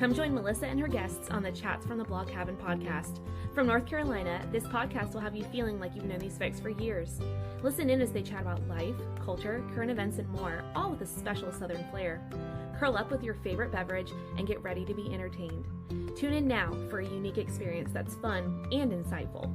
Come join Melissa and her guests on the Chats from the Blog Cabin podcast. From North Carolina, this podcast will have you feeling like you've known these folks for years. Listen in as they chat about life, culture, current events, and more, all with a special Southern flair. Curl up with your favorite beverage and get ready to be entertained. Tune in now for a unique experience that's fun and insightful.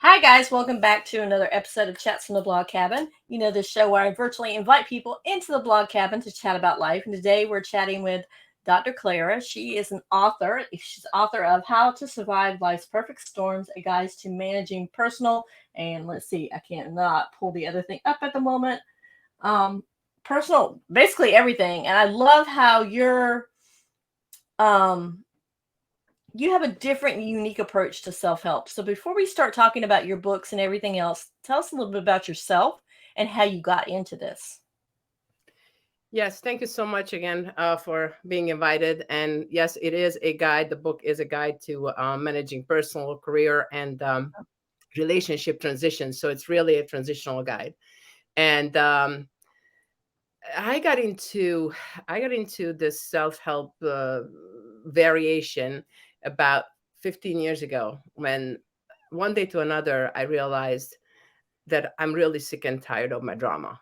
Hi guys, welcome back to another episode of Chats from the Blog Cabin. You know, this show where I virtually invite people into the blog cabin to chat about life. And today we're chatting with Dr. Klara. She is an author. She's author of How to Survive Life's Perfect Storms, a guide to managing personal, and let's see, I can't not pull the other thing up at the moment. Personal, basically everything. And I love how you have a different, unique approach to self-help. So before we start talking about your books and everything else, tell us a little bit about yourself and how you got into this. Yes, thank you so much again for being invited. And yes, it is a guide. The book is a guide to managing personal, career, and relationship transitions. So it's really a transitional guide. And I got into this self-help variation about 15 years ago, when one day to another I realized that I'm really sick and tired of my drama.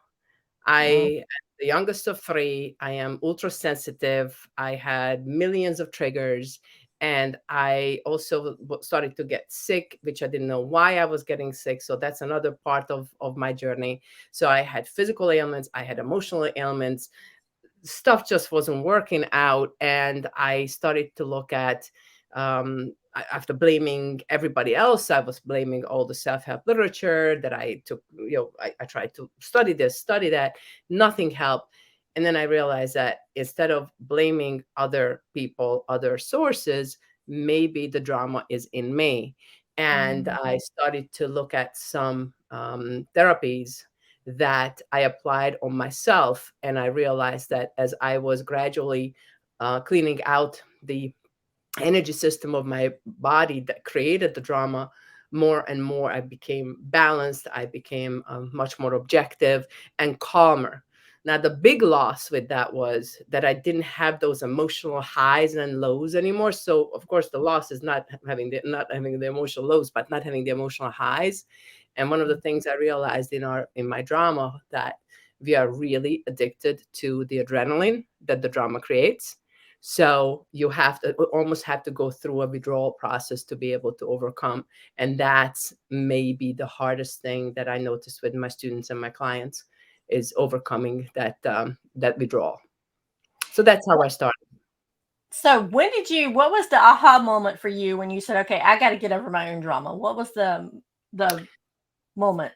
I am the youngest of three. I am ultra sensitive. I had millions of triggers. And I also started to get sick, which I didn't know why I was getting sick. So that's another part of my journey. So I had physical ailments, I had emotional ailments. Stuff just wasn't working out. And I started to look at, after blaming everybody else, I was blaming all the self-help literature that I took. I tried to study this, study that, nothing helped. And then I realized that instead of blaming other people, other sources, maybe the drama is in me. And I started to look at some therapies that I applied on myself. And I realized that as I was gradually cleaning out the energy system of my body that created the drama, more and more I became balanced. I became much more objective and calmer. Now, the big loss with that was that I didn't have those emotional highs and lows anymore. So, of course, the loss is not having the emotional lows, but not having the emotional highs. And one of the things I realized in my drama, that we are really addicted to the adrenaline that the drama creates. So you almost have to go through a withdrawal process to be able to overcome. And that's maybe the hardest thing that I noticed with my students and my clients, is overcoming that withdrawal. So that's how I started. So what was the aha moment for you when you said, okay, I got to get over my own drama? What was the moment?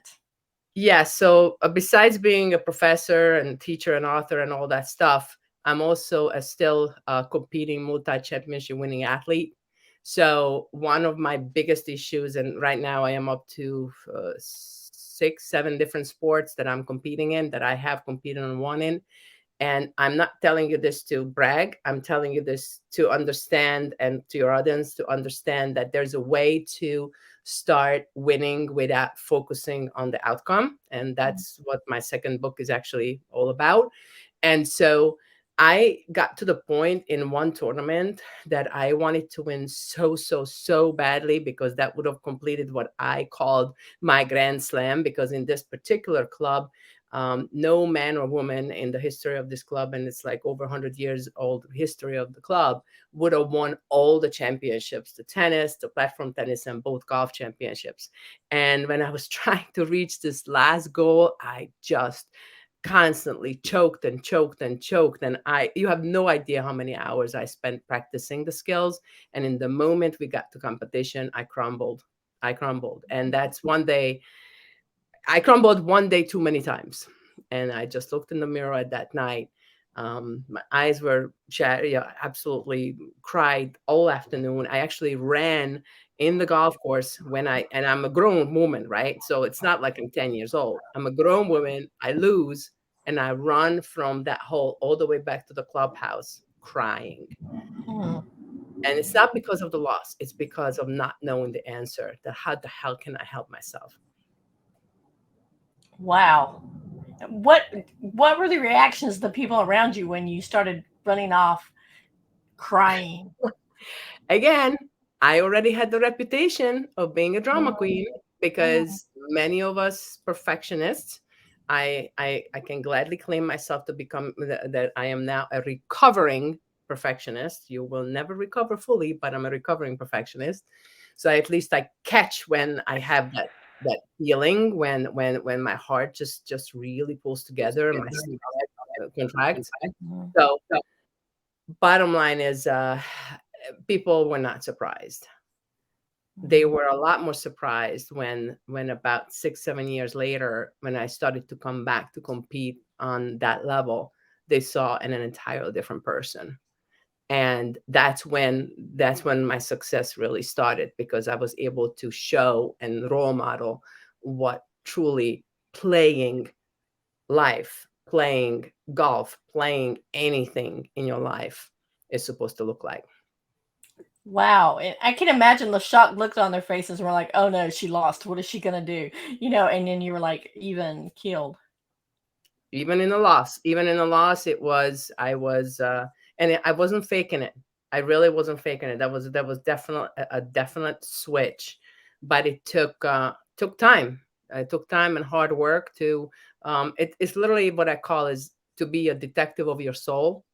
Yeah. So besides being a professor and teacher and author and all that stuff, I'm also a still competing multi-championship winning athlete. So one of my biggest issues, and right now I am up to 6, 7 different sports that I'm competing in, that I have competed on one in. And I'm not telling you this to brag. I'm telling you this to understand, and to your audience to understand, that there's a way to start winning without focusing on the outcome. And that's what my second book is actually all about. And so I got to the point in one tournament that I wanted to win so badly, because that would have completed what I called my grand slam. Because in this particular club, no man or woman in the history of this club, and it's like over 100 years old history of the club, would have won all the championships, the tennis, the platform tennis, and both golf championships. And when I was trying to reach this last goal, I just constantly choked. And you have no idea how many hours I spent practicing the skills. And in the moment we got to competition, I crumbled. And that's one day I crumbled one day too many times. And I just looked in the mirror at that night. My eyes were absolutely cried all afternoon. I actually ran in the golf course and I'm a grown woman, right? So it's not like I'm 10 years old. I'm a grown woman. I lose, and I run from that hole all the way back to the clubhouse crying. And it's not because of the loss. It's because of not knowing the answer. How the hell can I help myself? Wow. What were the reactions of the people around you when you started running off crying? Again, I already had the reputation of being a drama Mm, queen mm, because many of us perfectionists, I can gladly claim myself to become that I am now a recovering perfectionist. You will never recover fully, but I'm a recovering perfectionist. So at least I catch when I have that feeling when my heart just really pulls together and my stomach contracts. mm, So bottom line is people were not surprised. They mm. were a lot more surprised when about 6 7 years later, when I started to come back to compete on that level, they saw an entirely different person. And that's when my success really started, because I was able to show and role model what truly playing life, playing golf, playing anything in your life is supposed to look like. Wow. And I can imagine the shocked looks on their faces. We're like, oh no, she lost. What is she going to do? And then you were like, even killed. Even in the loss, it was I was I wasn't faking it. I really wasn't faking it. That was definitely a definite switch, but it took time. It took time and hard work to it's literally what I call is to be a detective of your soul.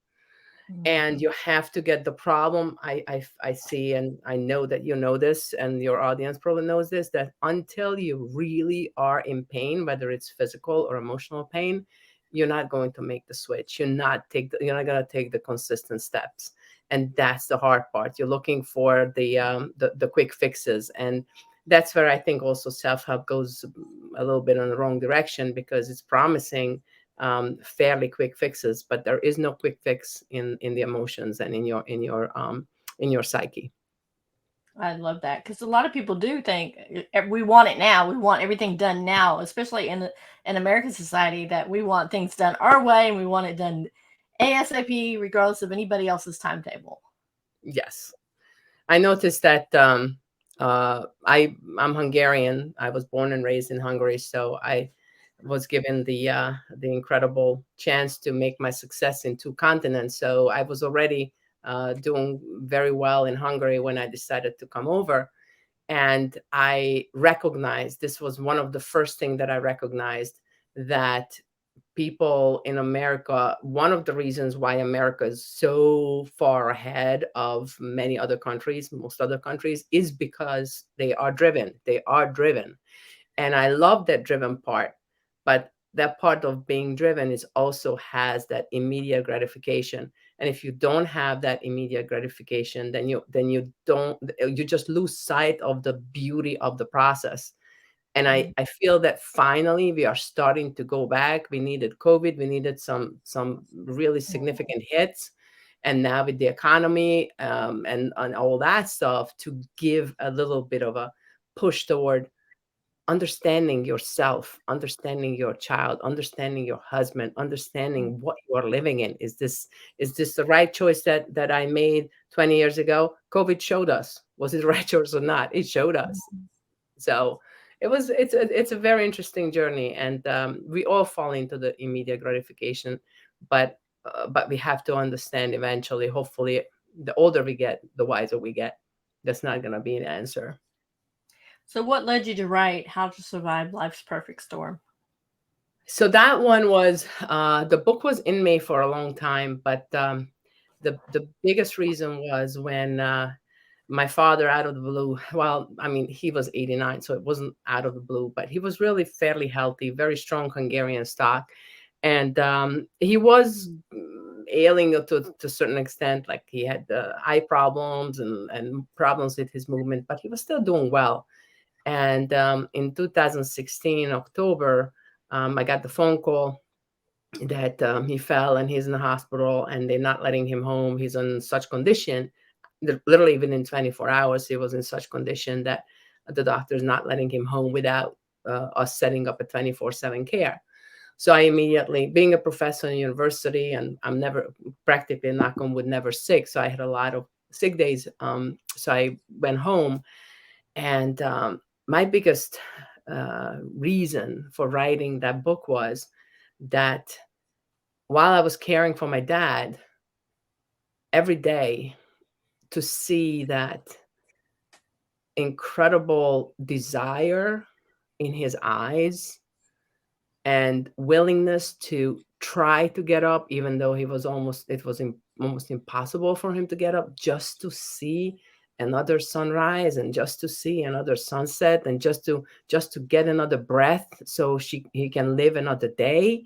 Mm, And you have to get the problem. I see, and I know that you know this, and your audience probably knows this, that until you really are in pain, whether it's physical or emotional pain, you're not going to make the switch. You're not going to take the consistent steps. And that's the hard part. You're looking for the quick fixes. And that's where I think also self-help goes a little bit in the wrong direction, because it's promising fairly quick fixes, but there is no quick fix in the emotions and in your psyche. I love that because a lot of people do think we want it now. We want everything done now, especially in American society, that we want things done our way and we want it done ASAP, regardless of anybody else's timetable. Yes, I noticed that I'm Hungarian. I was born and raised in Hungary, so I was given the incredible chance to make my success in two continents. So I was already doing very well in Hungary when I decided to come over. And I recognized, this was one of the first things that I recognized, that people in America, one of the reasons why America is so far ahead of many other countries, most other countries, is because they are driven. They are driven. And I love that driven part. But that part of being driven is also has that immediate gratification. And if you don't have that immediate gratification, then you just lose sight of the beauty of the process. And I feel that finally we are starting to go back. We needed COVID, we needed some really significant hits. And now with the economy and all that stuff, to give a little bit of a push toward understanding yourself, understanding your child, understanding your husband, understanding what you are living in. Is this the right choice that I made 20 years ago? COVID showed us. Was it the right choice or not? It showed us. So it's a very interesting journey, and we all fall into the immediate gratification, but we have to understand eventually. Hopefully, the older we get, the wiser we get. That's not going to be an answer. So, what led you to write How to Survive Life's Perfect Storm? So that one was the book was in me for a long time, but the biggest reason was when my father, out of the blue, well, I mean, he was 89, so it wasn't out of the blue, but he was really fairly healthy, very strong Hungarian stock, and he was ailing to a certain extent, like he had eye problems and problems with his movement, but he was still doing well. And in 2016 October, I got the phone call that he fell and he's in the hospital and they're not letting him home. He's in such condition that literally within 24 hours, he was in such condition that the doctor's not letting him home without us setting up a 24/7 care. So I immediately, being a professor in university, and I'm never practically, knock on wood, never sick. So I had a lot of sick days. So I went home, and my biggest reason for writing that book was that while I was caring for my dad every day, to see that incredible desire in his eyes and willingness to try to get up, even though almost impossible for him to get up, just to see another sunrise and just to see another sunset and just to get another breath so he can live another day.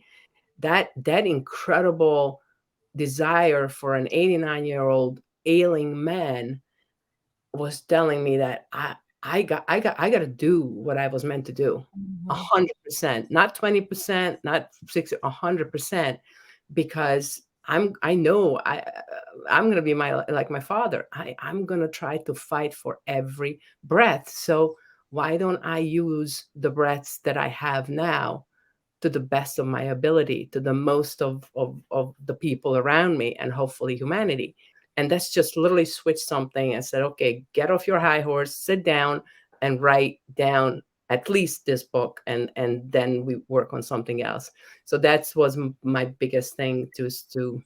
That incredible desire for an 89-year-old ailing man was telling me that I got to do what I was meant to do. Mhm. 100%, not 20%, not 60, 100%, because I know I'm going to be like my father. I'm going to try to fight for every breath. So why don't I use the breaths that I have now to the best of my ability, to the most of the people around me, and hopefully humanity. And that's just literally switch something and said, okay, get off your high horse, sit down and write down at least this book, and then we work on something else. So that was my biggest thing is to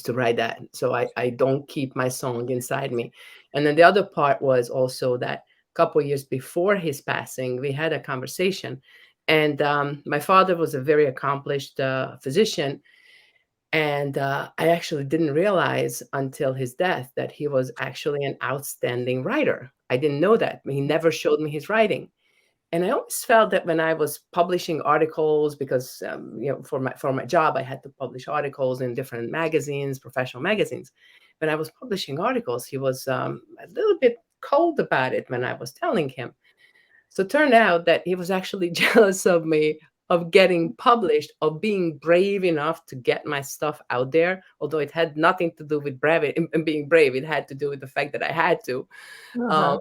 write that, so I don't keep my song inside me. And then the other part was also that a couple of years before his passing, we had a conversation, and my father was a very accomplished physician, and I actually didn't realize until his death that he was actually an outstanding writer. I didn't know that. He never showed me his writing. And I always felt that when I was publishing articles, because for my job, I had to publish articles in different magazines, professional magazines. When I was publishing articles, he was a little bit cold about it when I was telling him. So it turned out that he was actually jealous of me, of getting published, of being brave enough to get my stuff out there. Although it had nothing to do with brave and being brave, it had to do with the fact that I had to. Um, Uh-huh.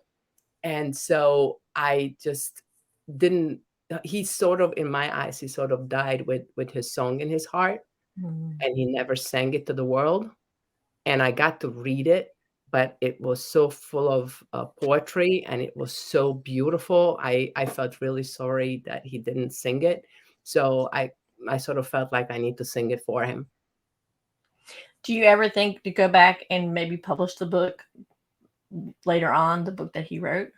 and so I just didn't. He sort of, in my eyes, he sort of died with his song in his heart, Mhm. and he never sang it to the world. And I got to read it, but it was so full of poetry, and it was so beautiful. I felt really sorry that he didn't sing it, so I sort of felt like I need to sing it for him. Do you ever think to go back and maybe publish the book later on, the book that he wrote?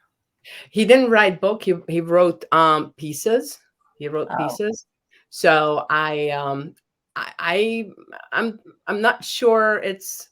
He didn't write book. He wrote pieces. He wrote Oh, pieces. So I I'm I'm not sure it's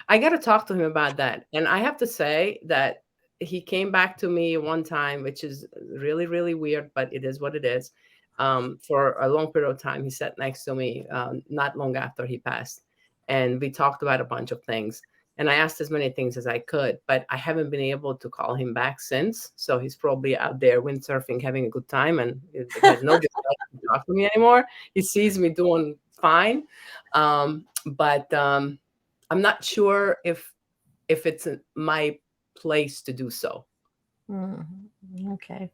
I got to talk to him about that. And I have to say that he came back to me one time, which is really, really weird, but it is what it is. For a long period of time, he sat next to me, not long after he passed. And we talked about a bunch of things. And I asked as many things as I could, but I haven't been able to call him back since. So he's probably out there windsurfing, having a good time, and it has no desire to talk to me anymore. He sees me doing fine. But I'm not sure if it's my place to do so. okay.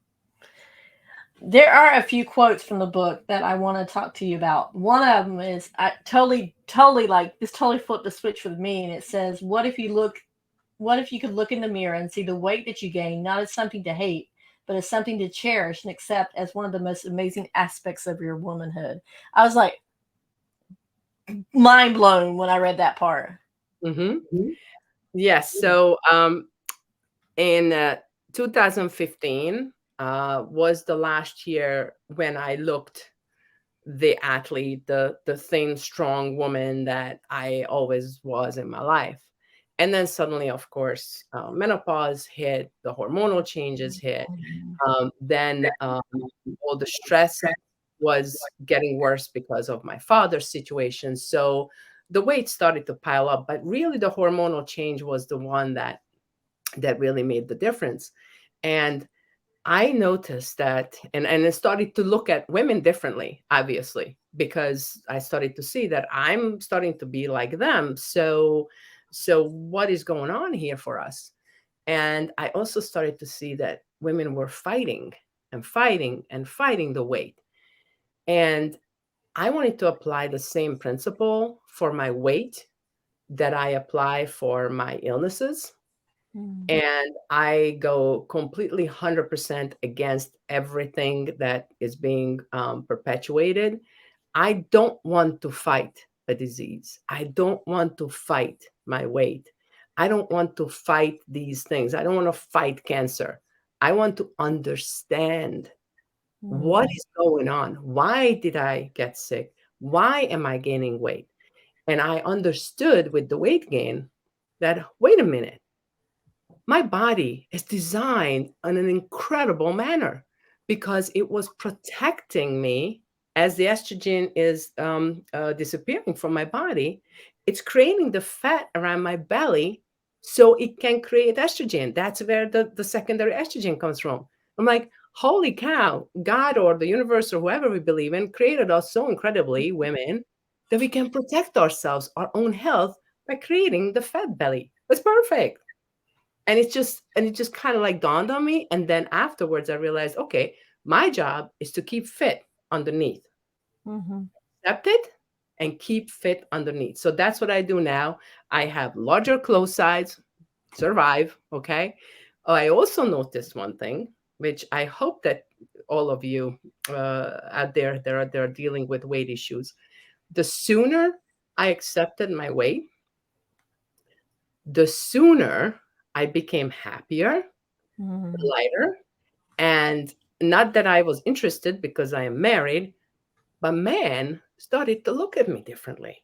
There are a few quotes from the book that I want to talk to you about. One of them is I totally like this totally flipped the switch with me, and it says, what if you could look in the mirror and see the weight that you gain not as something to hate, but as something to cherish and accept as one of the most amazing aspects of your womanhood? I was like mind blown when I read that part. Hmm. Yes. So in 2015 was the last year when I looked the athlete, the thin, strong woman that I always was in my life. And then suddenly, of course, menopause hit, the hormonal changes hit. Then all the stress was getting worse because of my father's situation. So the weight started to pile up. But really, the hormonal change was the one that really made the difference. And I noticed that, and I started to look at women differently, obviously, because I started to see that I'm starting to be like them. So what is going on here for us? And I also started to see that women were fighting and fighting and fighting the weight. And I wanted to apply the same principle for my weight that I apply for my illnesses. Mm. And I go completely 100% against everything that is being perpetuated. I don't want to fight a disease. I don't want to fight my weight. I don't want to fight these things. I don't want to fight cancer. I want to understand what Mm. is going on. Why did I get sick? Why am I gaining weight? And I understood with the weight gain that, wait a minute, my body is designed in an incredible manner because it was protecting me as the estrogen is disappearing from my body. It's creating the fat around my belly so it can create estrogen. That's where the secondary estrogen comes from. I'm like, holy cow, God or the universe or whoever we believe in created us so incredibly, women, that we can protect ourselves, our own health, by creating the fat belly. It's perfect. And it just kind of like dawned on me. And then afterwards I realized, okay, my job is to keep fit underneath. Mhm. Accept it and keep fit underneath. So that's what I do now. I have larger clothes size, survive. Okay. I also noticed one thing, which I hope that all of you out there that are dealing with weight issues, the sooner I accepted my weight, the sooner I became happier, Mhm. lighter. And not that I was interested because I am married, but men started to look at me differently,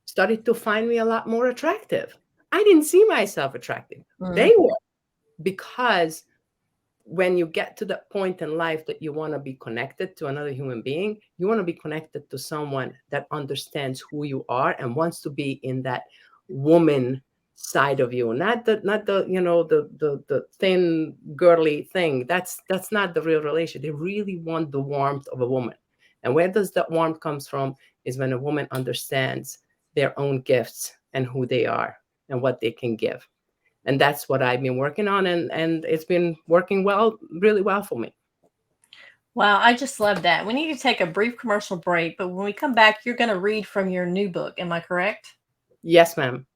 started to find me a lot more attractive. I didn't see myself attractive. Mhm. They were, because when you get to that point in life that you want to be connected to another human being, you want to be connected to someone that understands who you are and wants to be in that woman side of you, not the the thin girly thing. That's not the real relation. They really want the warmth of a woman. And where does that warmth comes from is when a woman understands their own gifts and who they are and what they can give. And that's what I've been working on, and it's been working well, really well for me. Wow, I just love that. We need to take a brief commercial break, but when we come back, you're going to read from your new book. Am I correct? Yes, ma'am.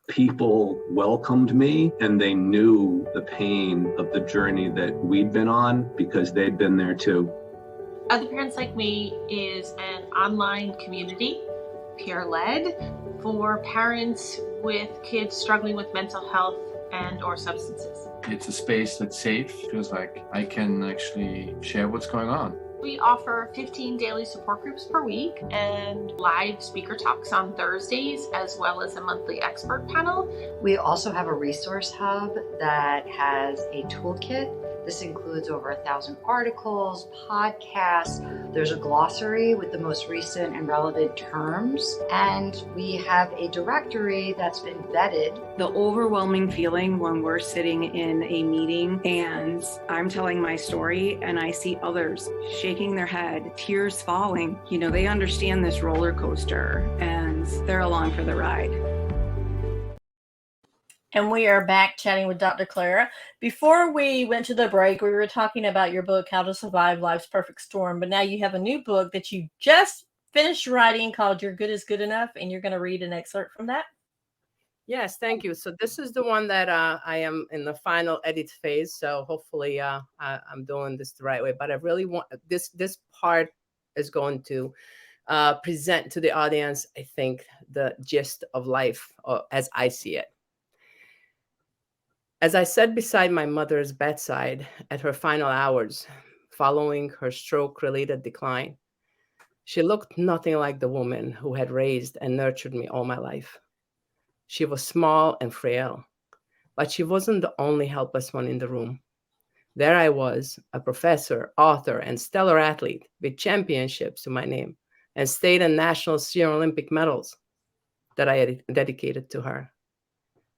People welcomed me and they knew the pain of the journey that we'd been on because they'd been there too. Other Parents Like Me is an online community, peer-led, for parents with kids struggling with mental health and or substances. It's a space that's safe. Feels like I can actually share what's going on. We offer 15 daily support groups per week and live speaker talks on Thursdays, as well as a monthly expert panel. We also have a resource hub that has a toolkit. This includes over 1,000 articles, podcasts. There's a glossary with the most recent and relevant terms. And we have a directory that's been vetted. The overwhelming feeling when we're sitting in a meeting and I'm telling my story and I see others shaking their head, tears falling. You know, they understand this roller coaster and they're along for the ride. And we are back chatting with Dr. Klara. Before we went to the break, we were talking about your book, How to Survive Life's Perfect Storm. But now you have a new book that you just finished writing called Your Good is Good Enough. And you're going to read an excerpt from that. Yes, thank you. So this is the one that I am in the final edit phase. So hopefully I'm doing this the right way. But I really want this part is going to present to the audience, I think, the gist of life as I see it. As I sat beside my mother's bedside at her final hours, following her stroke-related decline, she looked nothing like the woman who had raised and nurtured me all my life. She was small and frail, but she wasn't the only helpless one in the room. There I was, a professor, author, and stellar athlete with championships to my name and state and national senior Olympic medals that I had dedicated to her.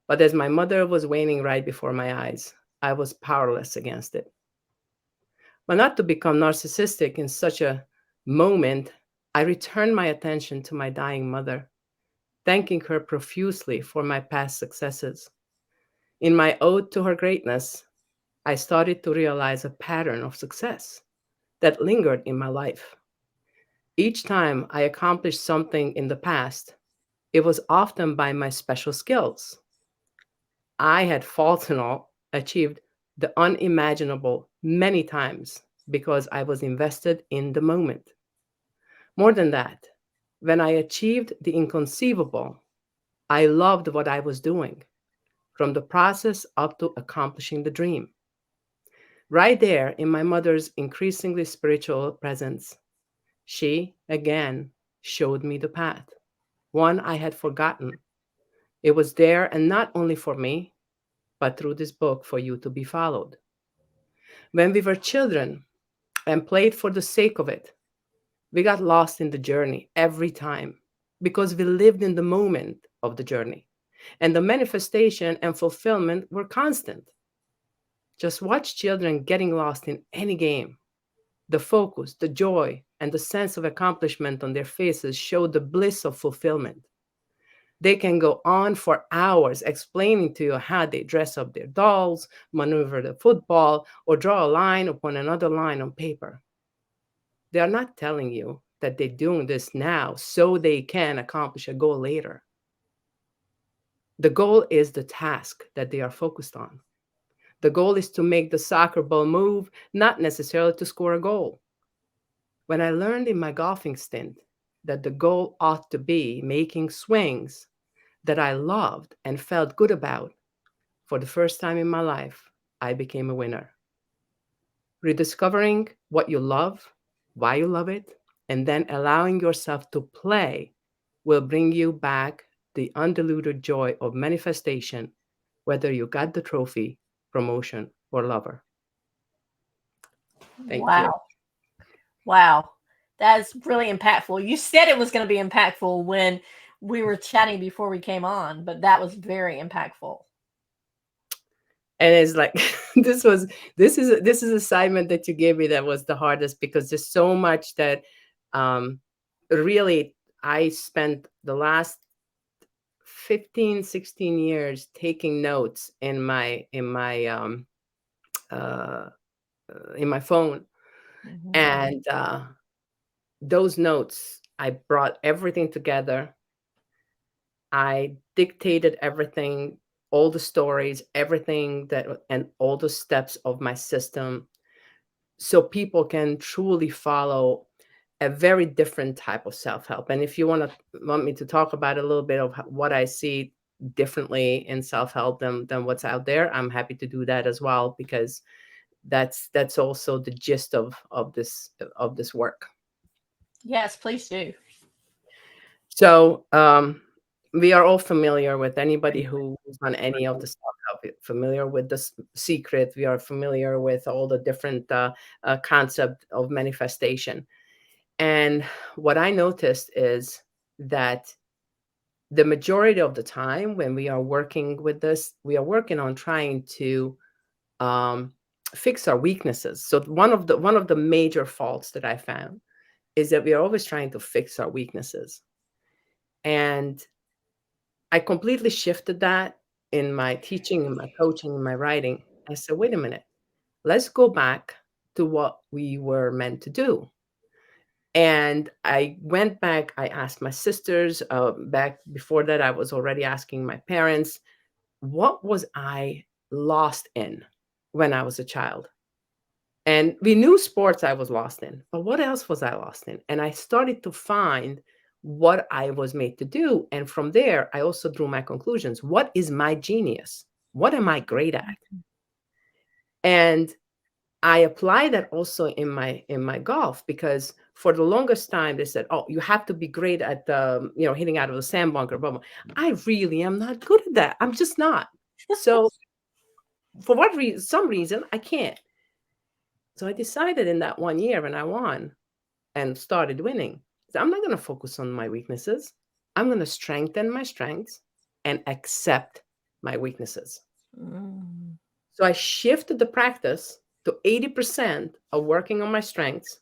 But as my mother was waning right before my eyes, I was powerless against it. But not to become narcissistic in such a moment, I returned my attention to my dying mother, thanking her profusely for my past successes. In my ode to her greatness, I started to realize a pattern of success that lingered in my life. Each time I accomplished something in the past, it was often by my special skills. I had fought and all, achieved the unimaginable many times because I was invested in the moment. More than that, when I achieved the inconceivable, I loved what I was doing, from the process up to accomplishing the dream. Right there in my mother's increasingly spiritual presence, she again showed me the path, one I had forgotten. It was there, and not only for me, but through this book for you to be followed. When we were children and played for the sake of it, we got lost in the journey every time because we lived in the moment of the journey. And the manifestation and fulfillment were constant. Just watch children getting lost in any game. The focus, the joy, and the sense of accomplishment on their faces show the bliss of fulfillment. They can go on for hours explaining to you how they dress up their dolls, maneuver the football, or draw a line upon another line on paper. They are not telling you that they're doing this now so they can accomplish a goal later. The goal is the task that they are focused on. The goal is to make the soccer ball move, not necessarily to score a goal. When I learned in my golfing stint that the goal ought to be making swings that I loved and felt good about, for the first time in my life, I became a winner. Rediscovering what you love, why you love it, and then allowing yourself to play will bring you back the undiluted joy of manifestation, whether you got the trophy, promotion, or lover. Thank Wow. you. Wow. That's really impactful. You said it was going to be impactful when we were chatting before we came on, but that was very impactful. And it's like this is assignment that you gave me that was the hardest, because there's so much that really I spent the last 15, 16 years taking notes in my phone. Mhm. And those notes, I brought everything together. I dictated everything, all the stories, everything and all the steps of my system, so people can truly follow a very different type of self-help. And if you want me to talk about a little bit of what I see differently in self-help than what's out there, I'm happy to do that as well, because that's also the gist of this work. Yes, please do. So we are all familiar with, anybody who's on any of the self-help, familiar with the secret. We are familiar with all the different concept of manifestation. And what I noticed is that the majority of the time when we are working with this, we are working on trying to fix our weaknesses. So one of the major faults that I found is that we are always trying to fix our weaknesses. And I completely shifted that in my teaching, in my coaching, in my writing. I said, wait a minute, let's go back to what we were meant to do. And I went back, I asked my sisters, back before that, I was already asking my parents, what was I lost in when I was a child? And we knew sports I was lost in, but what else was I lost in? And I started to find what I was made to do. And from there, I also drew my conclusions. What is my genius? What am I great at? And I apply that also in my golf, because for the longest time they said, "Oh, you have to be great at hitting out of the sand bunker." Blah, blah. I really am not good at that. I'm just not. So for some reason, I can't. So I decided in that 1 year when I won and started winning, I'm not going to focus on my weaknesses. I'm going to strengthen my strengths and accept my weaknesses. Mm. So I shifted the practice to 80% of working on my strengths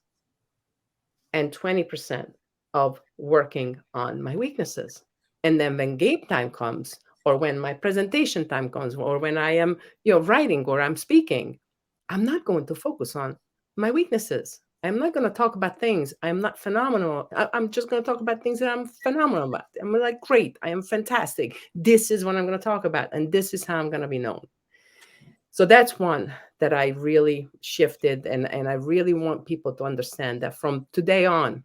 and 20% of working on my weaknesses. And then when game time comes, or when my presentation time comes, or when I am writing or I'm speaking, I'm not going to focus on my weaknesses. I'm not going to talk about things I'm not phenomenal. I'm just going to talk about things that I'm phenomenal about. I'm like, great, I am fantastic. This is what I'm going to talk about. And this is how I'm going to be known. So that's one that I really shifted. And I really want people to understand that from today on,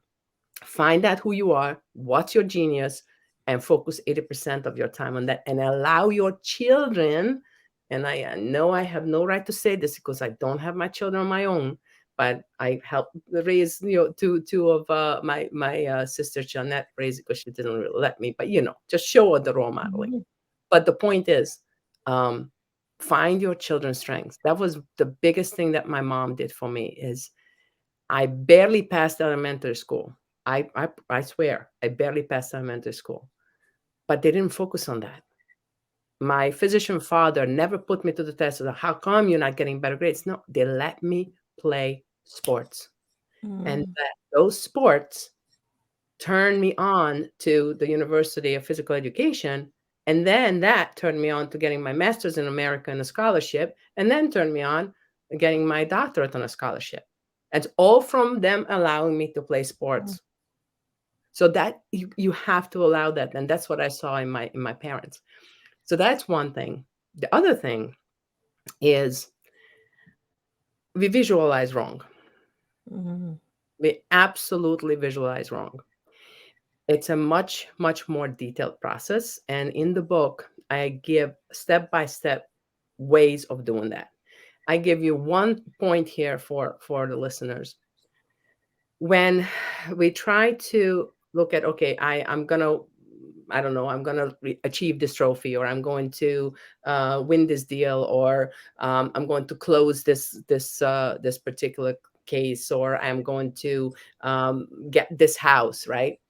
find out who you are, what's your genius, and focus 80% of your time on that, and allow your children. And I know I have no right to say this because I don't have my children on my own, but I helped raise, two of my sister Jeanette raised because she didn't really let me, but just show her the role modeling. Mm-hmm. But the point is, find your children's strengths. That was the biggest thing that my mom did for me. Is I barely passed elementary school. I swear, I barely passed elementary school, but they didn't focus on that. My physician father never put me to the test of how come you're not getting better grades. No, they let me play sports, and those sports turned me on to the University of Physical Education. And then that turned me on to getting my master's in America and a scholarship, and then turned me on to getting my doctorate on a scholarship. It's all from them allowing me to play sports. So that you have to allow that. And that's what I saw in my parents. So that's one thing. The other thing is we visualize wrong. We absolutely visualize wrong. It's a much, much more detailed process. And in the book, I give step-by-step ways of doing that. I give you one point here for the listeners. When we try to look at, okay, I'm going to achieve this trophy, or I'm going to win this deal, or I'm going to close this particular case, or I'm going to get this house, right?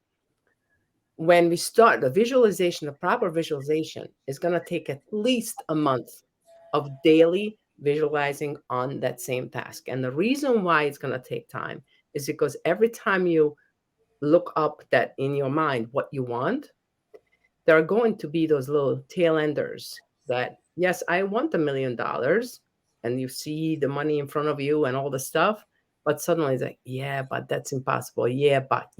When we start the visualization, the proper visualization is going to take at least a month of daily visualizing on that same task. And the reason why it's going to take time is because every time you look up that in your mind what you want, there are going to be those little tail enders that, yes, I want $1 million. And you see the money in front of you and all the stuff. But suddenly it's like, yeah, but that's impossible. Yeah, but.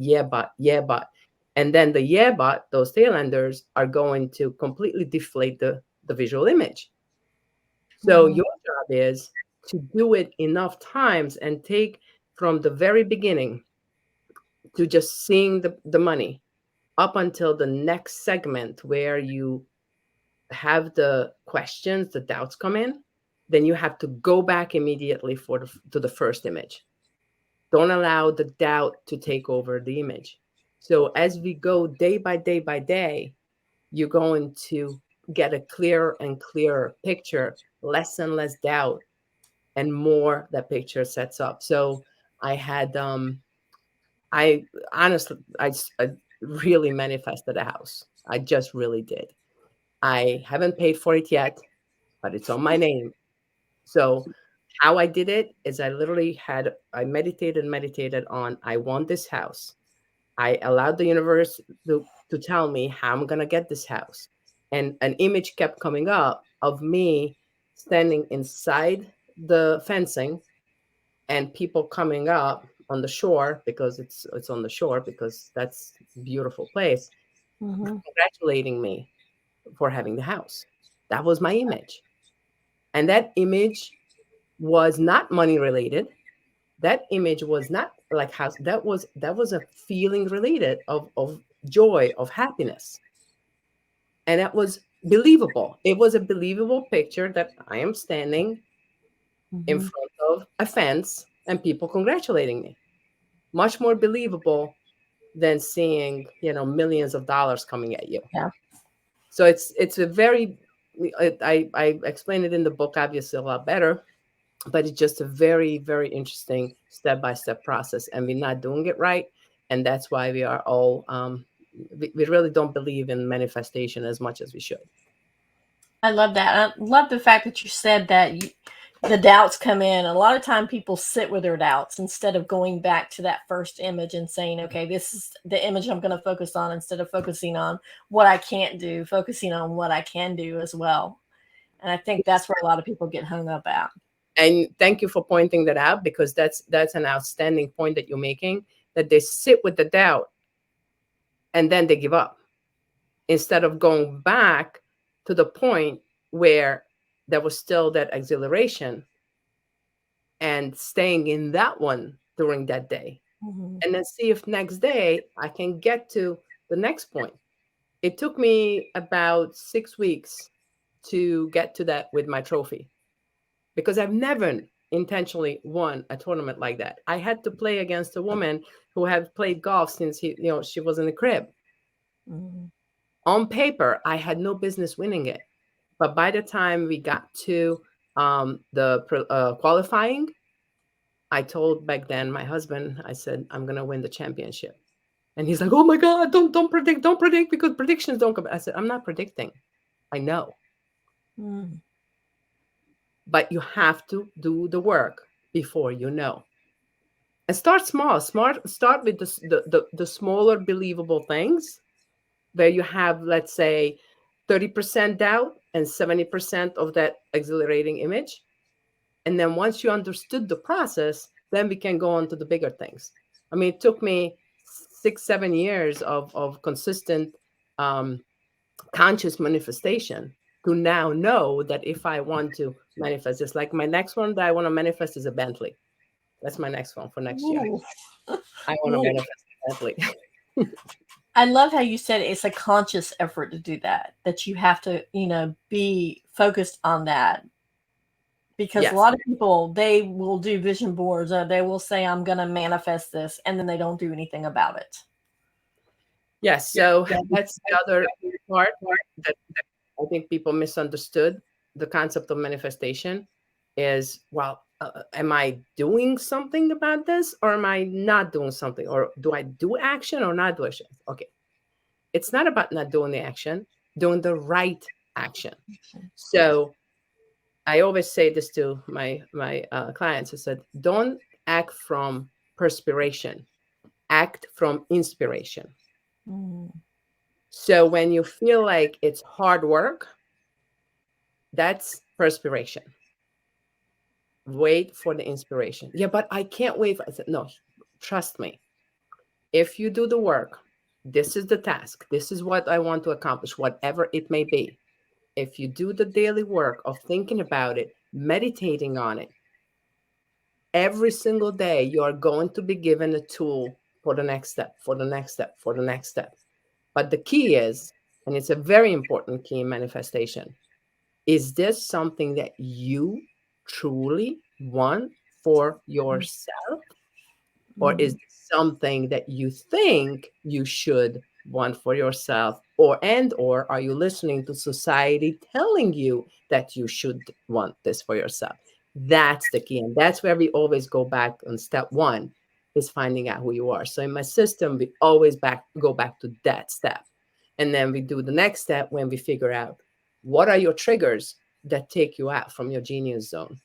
And then the yeah, but those tail enders are going to completely deflate the visual image. So your job is to do it enough times and take from the very beginning to just seeing the money up until the next segment where you have the questions, the doubts come in. Then you have to go back immediately to the first image. Don't allow the doubt to take over the image. So as we go day by day by day, you're going to get a clearer and clearer picture, less and less doubt, and more that picture sets up. So I had, I honestly, I really manifested a house. I just really did. I haven't paid for it yet, but it's on my name. So how I did it is I literally I meditated on, I want this house. I allowed the universe to tell me how I'm going to get this house. And an image kept coming up of me standing inside the fencing and people coming up on the shore, because it's on the shore, because that's a beautiful place, congratulating me for having the house. That was my image. And that image was not money related. That image was not like house. That was a feeling related of joy, of happiness. And that was believable. It was a believable picture that I am standing in front of a fence and people congratulating me. Much more believable than seeing, millions of dollars coming at you. Yeah. So it's a very, I explain it in the book, obviously a lot better, but it's just a very, very interesting step-by-step process, and we're not doing it right. And that's why we are all, we really don't believe in manifestation as much as we should. I love that. I love the fact that you said that the doubts come in. A lot of time people sit with their doubts instead of going back to that first image and saying, okay, this is the image I'm going to focus on, instead of focusing on what I can't do, focusing on what I can do as well. And I think that's where a lot of people get hung up at. And thank you for pointing that out, because that's an outstanding point that you're making, that they sit with the doubt and then they give up instead of going back to the point where there was still that exhilaration and staying in that one during that day. Mhm. And then see if next day I can get to the next point. It took me about 6 weeks to get to that with my trophy, because I've never intentionally won a tournament like that. I had to play against a woman who had played golf since she was in the crib. Mhm. On paper, I had no business winning it. But by the time we got to the qualifying, I told back then my husband, I said, I'm going to win the championship. And he's like, oh my God, don't predict, because predictions don't come. I said, I'm not predicting. I know. Mhm. But you have to do the work before you know. And start small. Start with the smaller believable things, where you have, let's say, 30% doubt and 70% of that exhilarating image. And then once you understood the process, then we can go on to the bigger things. I mean, it took me 6-7 years of consistent conscious manifestation to now know that if I want to manifest this, like my next one that I want to manifest is a Bentley. That's my next one for next year. Ooh. I want to Ooh. manifest a Bentley. I love how you said it's a conscious effort to do that, that you have to, be focused on that. Because a Yes. lot of people, they will do vision boards, or they will say, I'm going to manifest this, and then they don't do anything about it. Yes. So that's the other part that I think people misunderstood. The concept of manifestation is, well, am I doing something about this, or am I not doing something? Or do I do action or not do action? Okay. It's not about not doing the action, doing the right action. So I always say this to my clients. I said, don't act from perspiration, act from inspiration. Mm. So when you feel like it's hard work, that's perspiration. Wait for the inspiration. Yeah, but I can't wait. I said, no, trust me. If you do the work, this is the task. This is what I want to accomplish, whatever it may be. If you do the daily work of thinking about it, meditating on it, every single day, you are going to be given a tool for the next step, for the next step, for the next step. But the key is, and it's a very important key in manifestation, is this something that you truly want for yourself? Or is this something that you think you should want for yourself? Or are you listening to society telling you that you should want this for yourself? That's the key. And that's where we always go back on step one, is finding out who you are. So in my system, we always go back to that step. And then we do the next step when we figure out what are your triggers that take you out from your genius zone.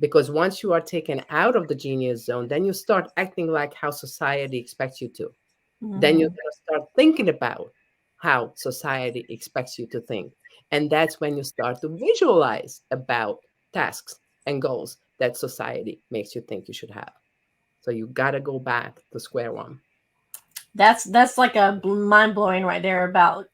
Because once you are taken out of the genius zone, then you start acting like how society expects you to. Then you're going to start thinking about how society expects you to think. And that's when you start to visualize about tasks and goals that society makes you think you should have. So you got to go back to square one. That's like a mind blowing right there about,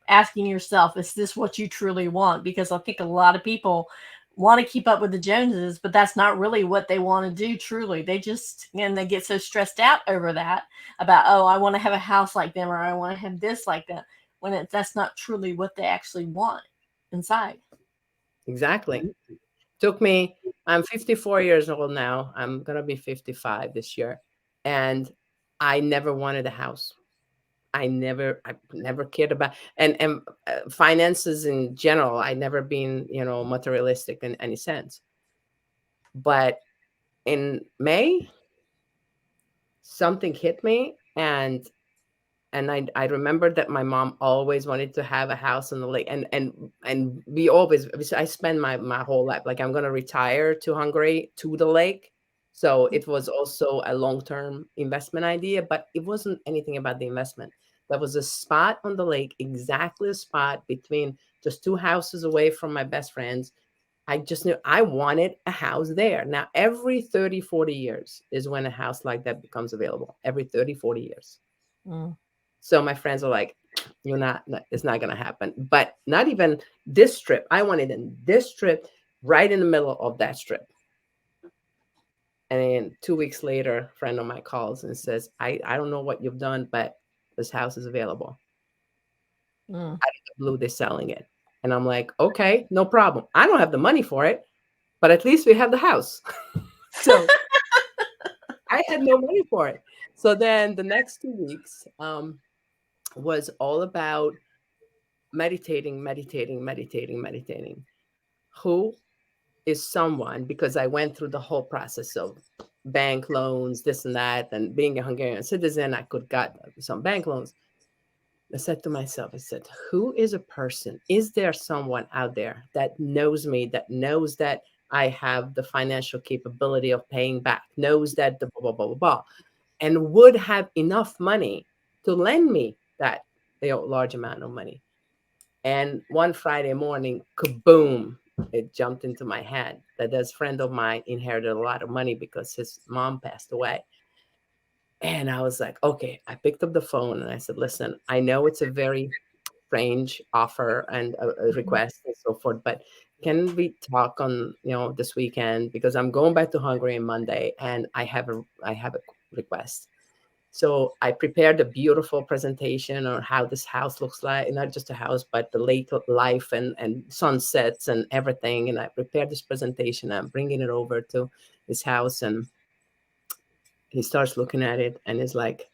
asking yourself, is this what you truly want? Because I think a lot of people want to keep up with the Joneses, but that's not really what they want to do truly. They just, and they get so stressed out over that, about, oh, I want to have a house like them, or I want to have this like that, when that's not truly what they actually want inside. Exactly. Took me, I'm 54 years old now. I'm going to be 55 this year. And I never wanted a house. I never cared about, and finances in general. I never been, materialistic in any sense. But in May, something hit me, and I remembered that my mom always wanted to have a house on the lake, and we always. I spend my whole life, like, I'm gonna retire to Hungary, to the lake. So it was also a long-term investment idea, but it wasn't anything about the investment. There was a spot on the lake, exactly a spot between just two houses away from my best friends, I just knew I wanted a house there. Now, every 30, 40 years is when a house like that becomes available. Every 30, 40 years. Mm. So my friends are like, you're not, it's not going to happen. But not even this strip. I wanted in this strip, right in the middle of that strip. And then 2 weeks later, a friend of mine calls and says, I don't know what you've done, but this house is available. Mm. Out of the blue, they're selling it. And I'm like, okay, no problem. I don't have the money for it, but at least we have the house. So I had no money for it. So then the next 2 weeks was all about meditating. Who is someone, because I went through the whole process of bank loans, this and that, and being a Hungarian citizen, I could got some bank loans. I said to myself, I said, who is a person? Is there someone out there that knows me, that knows that I have the financial capability of paying back, knows that the blah, blah, blah, blah, blah, and would have enough money to lend me that large amount of money? And one Friday morning, kaboom, it jumped into my head that this friend of mine inherited a lot of money because his mom passed away. And I was like, okay, I picked up the phone and I said, listen, I know it's a very strange offer and a request and so forth, but can we talk on, this weekend? Because I'm going back to Hungary on Monday and I have a request. So I prepared a beautiful presentation on how this house looks like, not just a house, but the lake life and sunsets and everything. And I prepared this presentation. I'm bringing it over to his house and he starts looking at it and is like,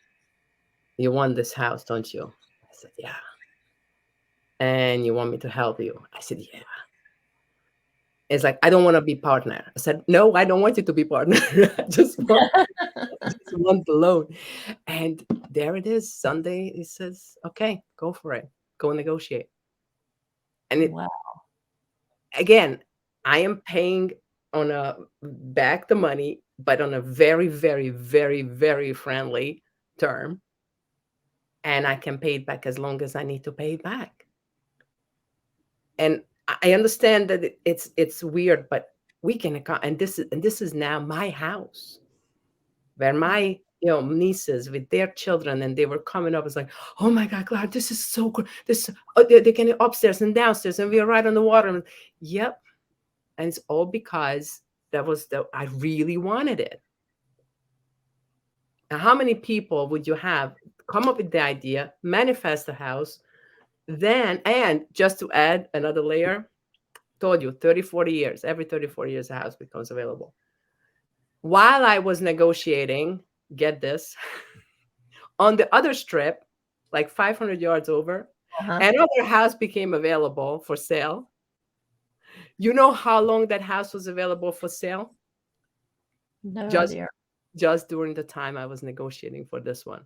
you want this house, don't you? I said, yeah. And you want me to help you? I said, yeah. It's like, I don't want to be partner. I said, no, I don't want you to be partner. I just want the loan. And there it is. Sunday, he says, okay, go for it. Go negotiate. And Wow. again, I am paying back the money, but on a very, very, very, very friendly term. And I can pay it back as long as I need to pay it back. And I understand that it's weird, but we can, and this is now my house, where my nieces with their children, and they were coming up, it's like, oh my God, Klara, this is so good. They can upstairs and downstairs, and we are right on the water. And, yep, and it's all because I really wanted it. Now, how many people would you have come up with the idea, manifest the house, then, and just to add another layer, told you 30, 40 years, every 30, 40 years, a house becomes available. While I was negotiating, get this, on the other strip, like 500 yards over, another house became available for sale. You know how long that house was available for sale? No just, idea. Just during the time I was negotiating for this one.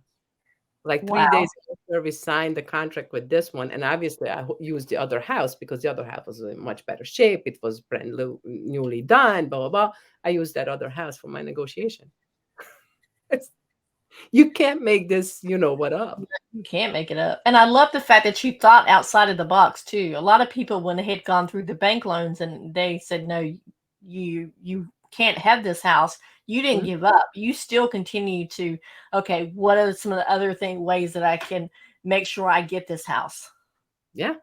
Like 3 Wow. days after we signed the contract with this one, and obviously I used the other house because the other house was in much better shape. It was brand newly done, blah, blah, blah. I used that other house for my negotiation. You can't make this, what up. You can't make it up. And I love the fact that you thought outside of the box too. A lot of people, when they had gone through the bank loans and they said, no, you can't have this house, you didn't give up. You still continue to, okay, what are some of the other ways that I can make sure I get this house? Yeah.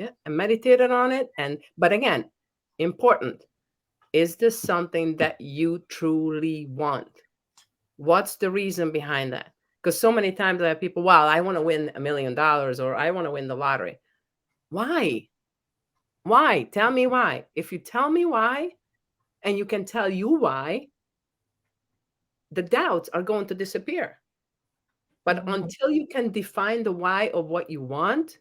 I meditated on it. But again, important. Is this something that you truly want? What's the reason behind that? Because so many times I have people, wow, I want to win $1 million or I want to win the lottery. Why? Why? Tell me why. If you tell me why, and you can tell you why, the doubts are going to disappear. But until you can define the why of what you want,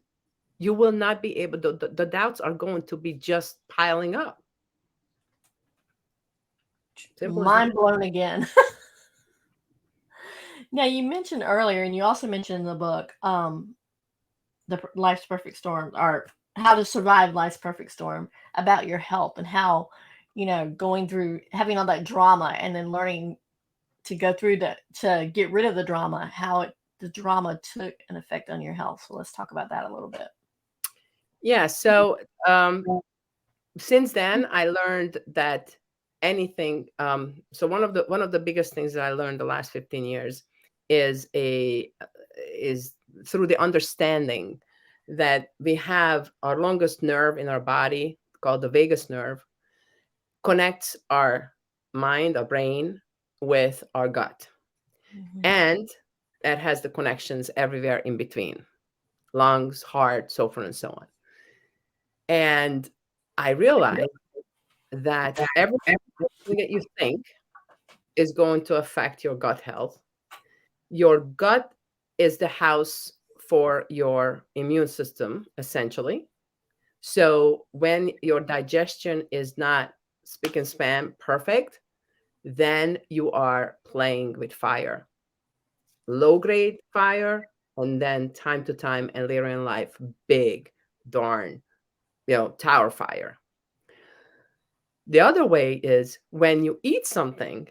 you will not be able to, the doubts are going to be just piling up. Mind blown again. Now, you mentioned earlier, and you also mentioned in the book, the Life's Perfect Storm, or How to Survive Life's Perfect Storm, about your health and how, going through having all that drama and then learning to go through to get rid of the drama, how the drama took an effect on your health. So let's talk about that a little bit. Yeah. So since then, I learned that anything. So one of the biggest things that I learned the last 15 years is is through the understanding that we have our longest nerve in our body called the vagus nerve connects our mind, our brain, with our gut, and it has the connections everywhere in between, lungs, heart, so forth and so on. And I realized that everything that you think is going to affect your gut health. Your gut is the house for your immune system, essentially. So when your digestion is not, speak and spam, perfect, then you are playing with fire, low grade fire, and then time to time and later in life, big, darn, tower fire. The other way is when you eat something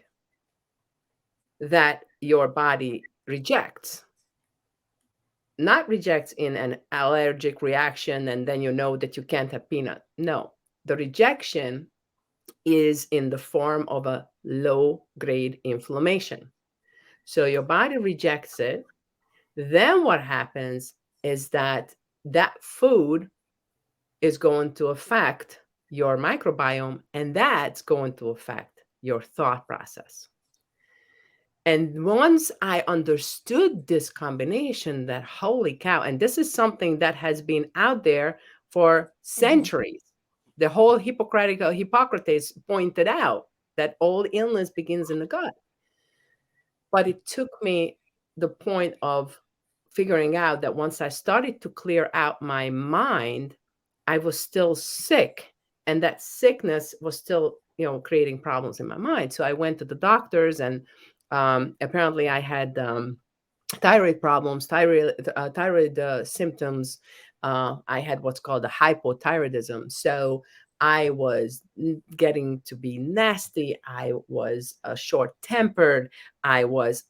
that your body rejects, not rejects in an allergic reaction, and then you know that you can't have peanut. No, the rejection is in the form of a low grade inflammation. So your body rejects it. Then what happens is that food is going to affect your microbiome, and that's going to affect your thought process. And once I understood this combination, that holy cow, and this is something that has been out there for centuries. The whole Hippocrates pointed out that all illness begins in the gut. But it took me the point of figuring out that once I started to clear out my mind, I was still sick. And that sickness was still, creating problems in my mind. So I went to the doctors, and apparently I had thyroid problems, thyroid symptoms. I had what's called a hypothyroidism. So I was getting to be nasty. I was short-tempered. I was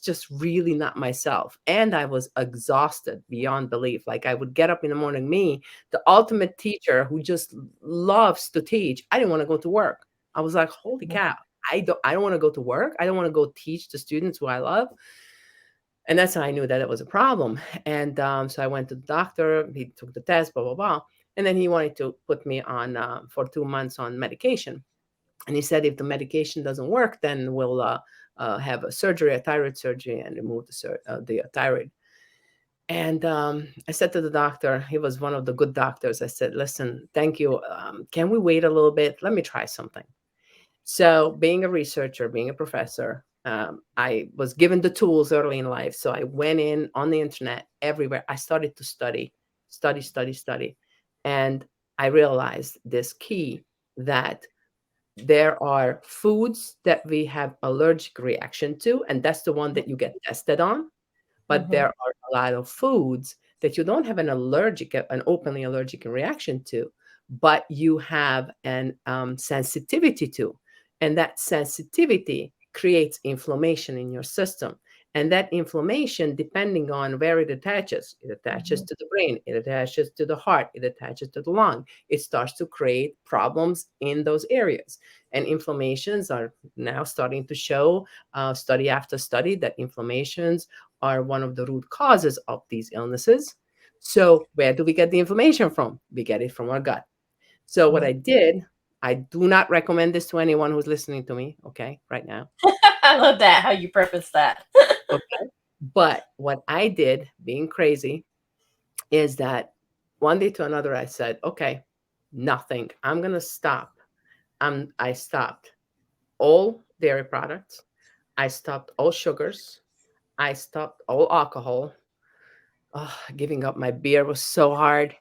just really not myself, and I was exhausted beyond belief. Like I would get up in the morning. Me, the ultimate teacher who just loves to teach, I didn't want to go to work. I was like, holy cow! I don't want to go to work. I don't want to go teach the students who I love. And that's how I knew that it was a problem. And so I went to the doctor. He took the test, blah, blah, blah. And then he wanted to put me on for 2 months on medication. And he said, if the medication doesn't work, then we'll have a surgery, a thyroid surgery, and remove the thyroid. And I said to the doctor, he was one of the good doctors. I said, listen, thank you. Can we wait a little bit? Let me try something. So being a researcher, being a professor, I was given the tools early in life. So I went in on the internet everywhere. I started to study. And I realized this key that there are foods that we have allergic reaction to, and that's the one that you get tested on. But there are a lot of foods that you don't have an openly allergic reaction to, but you have an sensitivity to. And that sensitivity creates inflammation in your system. And that inflammation, depending on where it attaches to the brain, it attaches to the heart, it attaches to the lung. It starts to create problems in those areas. And inflammations are now starting to show, study after study, that inflammations are one of the root causes of these illnesses. So where do we get the inflammation from? We get it from our gut. So what I did, I do not recommend this to anyone who's listening to me, okay, right now. I love that, how you preface that. Okay. But what I did, being crazy, is that one day to another, I said, okay, nothing. I'm going to stop. I stopped all dairy products. I stopped all sugars. I stopped all alcohol. Oh, giving up my beer was so hard.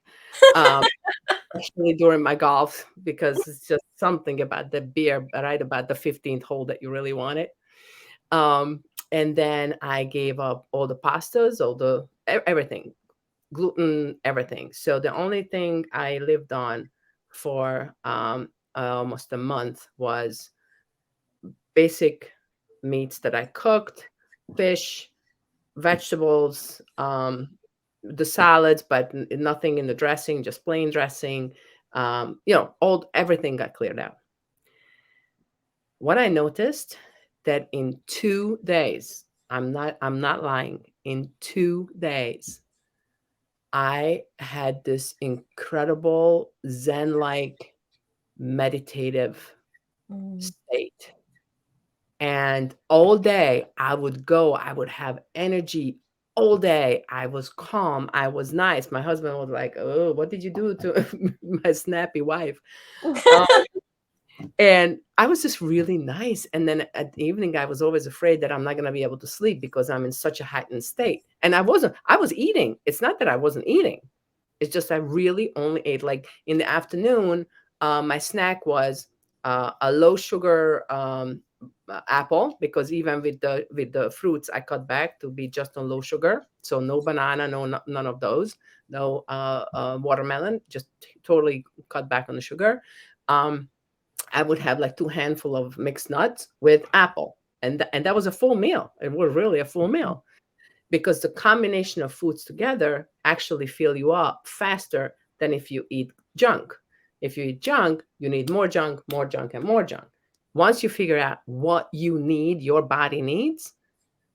Especially during my golf, because it's just something about the beer, right about the 15th hole, that you really want it. And then I gave up all the pastas, everything, gluten, everything. So the only thing I lived on for almost a month was basic meats that I cooked, fish, vegetables, the salads, but nothing in the dressing, just plain dressing, Everything got cleared out. What I noticed that in 2 days, I'm not lying, in 2 days, I had this incredible Zen-like meditative state. And all day I would go, I would have energy all day. I was calm. I was nice. My husband was like, "Oh, what did you do to my snappy wife?" Um, and I was just really nice. And then at the evening, I was always afraid that I'm not going to be able to sleep because I'm in such a heightened state. And I was eating. It's not that I wasn't eating. It's just I really only ate like in the afternoon. My snack was a low sugar apple, because even with the fruits, I cut back to be just on low sugar. So no banana, none of those, no watermelon, just totally cut back on the sugar. I would have like 2 handful of mixed nuts with apple, and that was a full meal. It was really a full meal, because the combination of foods together actually fill you up faster than if you eat junk. If you eat junk, you need more junk, and more junk. Once you figure out what you need, your body needs,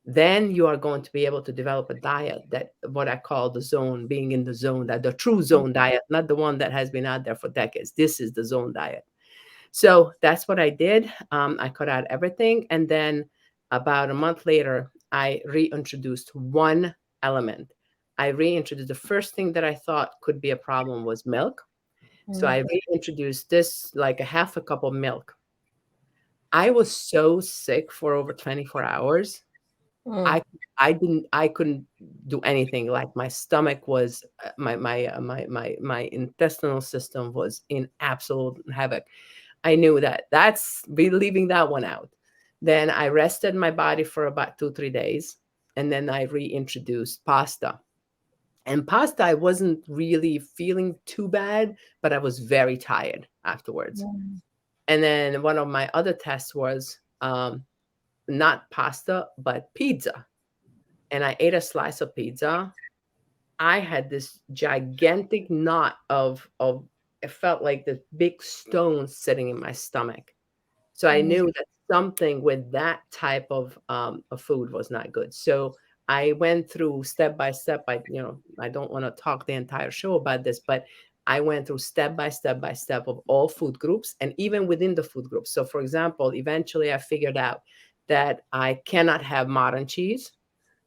then you are going to be able to develop a diet that what I call the zone, being in the zone, that the true zone diet, not the one that has been out there for decades. This is the zone diet. So that's what I did. I cut out everything. And then about a month later, I reintroduced one element. I reintroduced the first thing that I thought could be a problem was milk. So I reintroduced this, like a half a cup of milk. I was so sick for over 24 hours. I couldn't do anything. Like my stomach was my intestinal system was in absolute havoc. I knew that. That's be leaving that one out. Then I rested my body for about 2-3 days, and then I reintroduced pasta. And pasta, I wasn't really feeling too bad, but I was very tired afterwards. And then one of my other tests was not pasta, but pizza. And I ate a slice of pizza. I had this gigantic knot of it felt like this big stone sitting in my stomach. So I knew that something with that type of food was not good. So I went through step by step. I don't want to talk the entire show about this, but I went through step by step of all food groups, and even within the food groups. So for example, eventually I figured out that I cannot have modern cheese,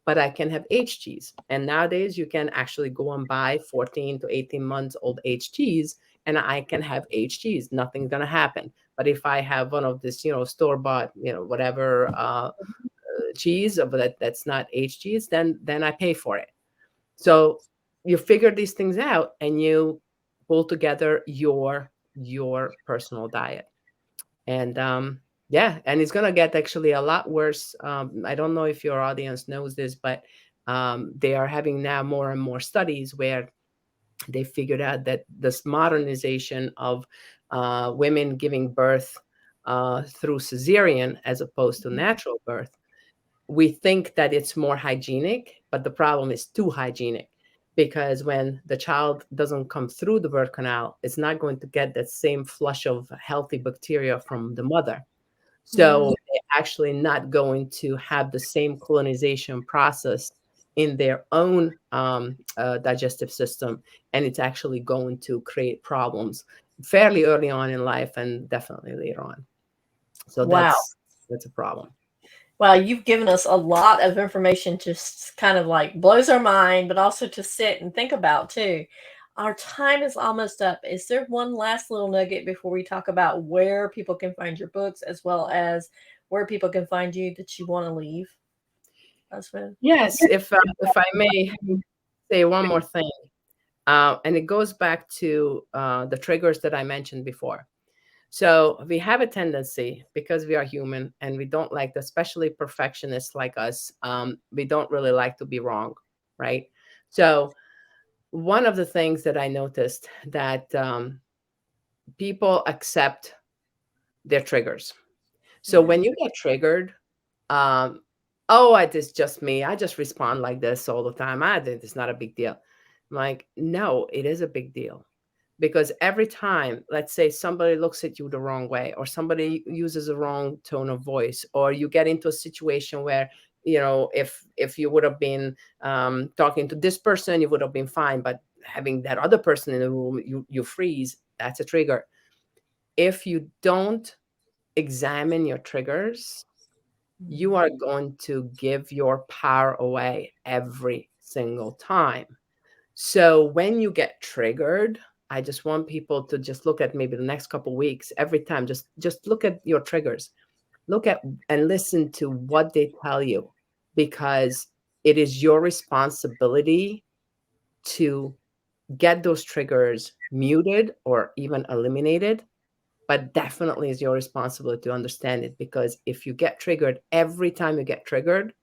but I can have aged cheese. And nowadays you can actually go and buy 14 to 18 months old aged cheese, and I can have aged cheese. Nothing's going to happen. But if I have one of this, store-bought, whatever cheese, but that's not aged cheese, then I pay for it. So you figure these things out and you pull together your personal diet. And yeah, and it's going to get actually a lot worse. I don't know if your audience knows this, but they are having now more and more studies where they figured out that this modernization of women giving birth through cesarean as opposed to natural birth, we think that it's more hygienic, but the problem is too hygienic, because when the child doesn't come through the birth canal, it's not going to get that same flush of healthy bacteria from the mother. So they're actually not going to have the same colonization process in their own digestive system. And it's actually going to create problems fairly early on in life and definitely later on. So that's a problem. Wow, you've given us a lot of information, just kind of like blows our mind, but also to sit and think about too. Our time is almost up. Is there one last little nugget before we talk about where people can find your books, as well as where people can find you, that you want to leave us with? Yes, if I may say one more thing, and it goes back to the triggers that I mentioned before. So we have a tendency, because we are human and we don't like, especially perfectionists like us, we don't really like to be wrong, right? So one of the things that I noticed that people accept their triggers. So when you get triggered, it's just me. I just respond like this all the time. It's not a big deal. I'm like, no, it is a big deal, because every time, let's say somebody looks at you the wrong way, or somebody uses a wrong tone of voice, or you get into a situation where, if you would have been talking to this person, you would have been fine, but having that other person in the room, you freeze. That's a trigger. If you don't examine your triggers, you are going to give your power away every single time. So when you get triggered, I just want people to just look at maybe the next couple of weeks, every time, just look at your triggers. Look at and listen to what they tell you, because it is your responsibility to get those triggers muted or even eliminated. But definitely is your responsibility to understand it, because if you get triggered, every time you get triggered,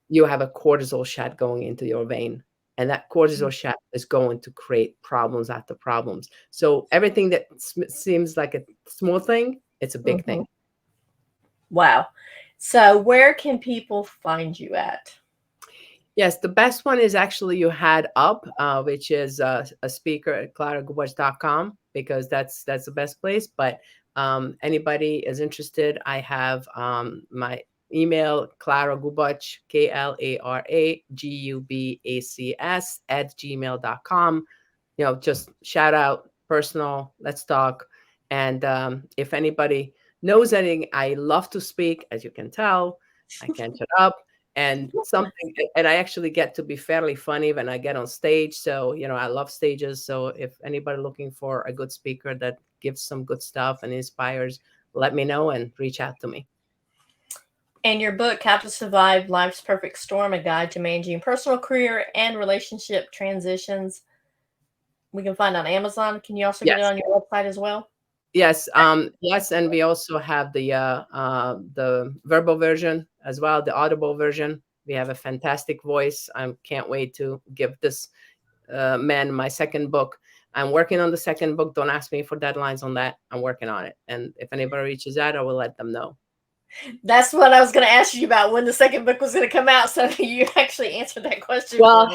you have a cortisol shot going into your vein. And that cortisol shot is going to create problems after problems. So everything that seems like a small thing, it's a big thing. Wow. So where can people find you at? Yes, the best one is actually you had up, which is a speaker at KlaraGubacs.com, because that's the best place. But anybody is interested, I have my email, Klara Gubacs, KlaraGubacs @gmail.com. Just shout out, personal, let's talk. And if anybody knows anything, I love to speak, as you can tell. I can't shut up. And I actually get to be fairly funny when I get on stage. So, I love stages. So if anybody looking for a good speaker that gives some good stuff and inspires, let me know and reach out to me. And your book, How to Survive Life's Perfect Storm, A Guide to Managing Personal, Career, and Relationship Transitions, we can find on Amazon. Can you also get it on your website as well? Yes. Yes. And we also have the verbal version as well, the audible version. We have a fantastic voice. I can't wait to give this man my second book. I'm working on the second book. Don't ask me for deadlines on that. I'm working on it. And if anybody reaches out, I will let them know. That's what I was going to ask you about, when the second book was going to come out. So you actually answered that question. Well,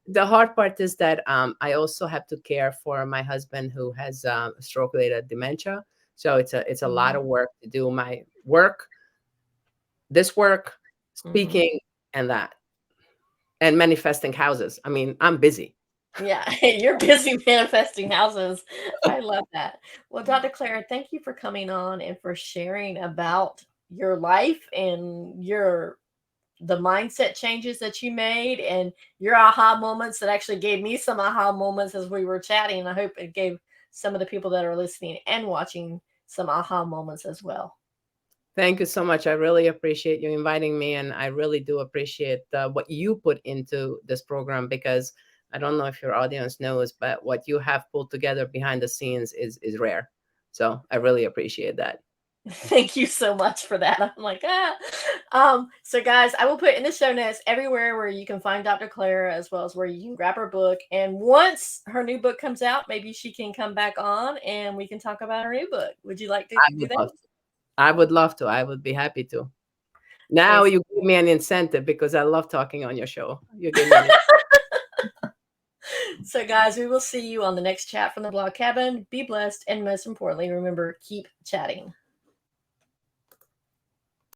the hard part is that I also have to care for my husband, who has stroke-related dementia. So it's a lot of work to do my work, this work, speaking, and that, and manifesting houses. I mean, I'm busy. Yeah, you're busy manifesting houses. I love that. Well, Dr. Klara, thank you for coming on and for sharing about your life and the mindset changes that you made and your aha moments that actually gave me some aha moments as we were chatting. And I hope it gave some of the people that are listening and watching some aha moments as well. Thank you so much. I really appreciate you inviting me. And I really do appreciate what you put into this program, because I don't know if your audience knows, but what you have pulled together behind the scenes is rare. So I really appreciate that. Thank you so much for that. I'm like, so guys, I will put in the show notes everywhere where you can find Dr. Klara, as well as where you can grab her book. And once her new book comes out, maybe she can come back on and we can talk about her new book. Would you like to do that? I would love to. I would be happy to. Now you give me an incentive, because I love talking on your show. You give me So guys, we will see you on the next chat from the Blog Cabin. Be blessed. And most importantly, remember, keep chatting.